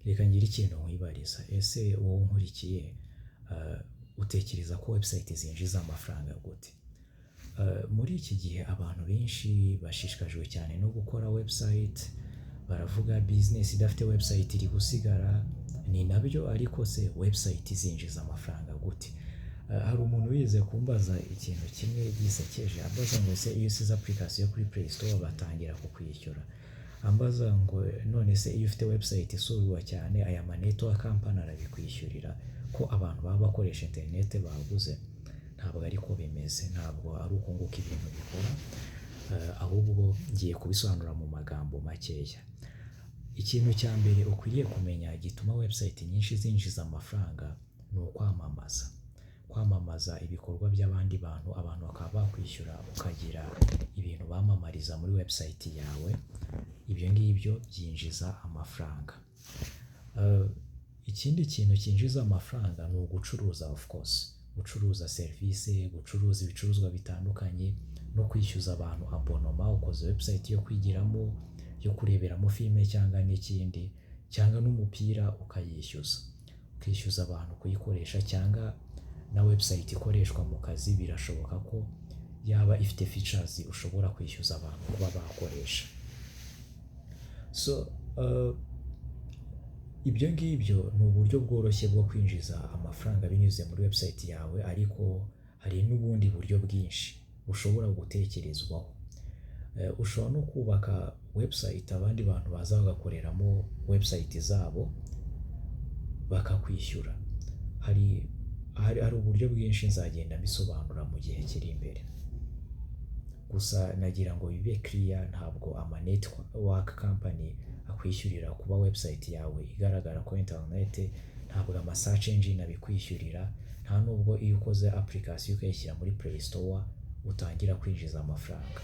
reka ngire ikintu nkwibariza, ese wowe unkurikiye utekereza ko website zinjiza amafaranga gute? Muri iki gihe abantu benshi bashishikajwe cyane no gukora website, baravuga business idafite website iri gusigara. Ni nabyo, ariko se website zinjiza amafaranga gute? Hari umuntu wize kumbaza ikintu kimwe gisekeje, ambaza ngo ese iyo usize application kuri Play Store batangira kukwishyura? Ambaza ngo none se iyo ufite website isurwa cyane aya ma network company arabikwishyurira ko abantu baba bakoresha internet baguze? Ntabwo ariko bimeze, ntabwo ari uko nguko ibintu bikora, ahubwo ngiye kubisobanura mu magambo makeya. Ikintu cya mbere ukwiriye kumenya gituma website nyinshi zinjiza amafaranga ni ukwamamaza. Kwamamaza ibikorwa by'abandi bantu, abantu bakaba bakwishyura ukagira ibintu bamamariza muri website yawe, ibyo ngibyo byinjiza amafaranga. Ikindi kintu cyinjiza amafaranga ni ugucuruza, of course, gucuruza serivisi, gucuruza ibicuruzwa bitandukanye, no kwishyuza abantu abonoma. Ukoze website yo kwigiramo, yo kureberamo filime cyangwa n'ikindi, cyangwa n'umupira ukayishyuza, ukishyuza abantu kuyikoresha, cyangwa na website ikoreshwa mu kazi birashoboka ko yaba ifite features ushobora kwishyuza abantu kuba bakoresha. So ibyo ngibyo ni uburyo bworoshye bwo kwinjiza amafaranga binyuze muri website yawe, ariko hari n'ubundi buryo bwinshi bushobora gutekerezwaho. Ushobora no kubaka website abandi bantu baza bagakoreramo website zabo bakakwishyura. Hari uburyo bwinshi nzagenda mbisobanura mu gihe kiri imbere. Gusa nagira ngo bibe clear, ntabwo ama network company akwishyurira kuba website yawe igaragara ku internet, ntabwo ama search engine abikwishyurira, nta nubwo iyo ukoze application ukayishyira muri Play Store utangira kwinjiza amafaranga.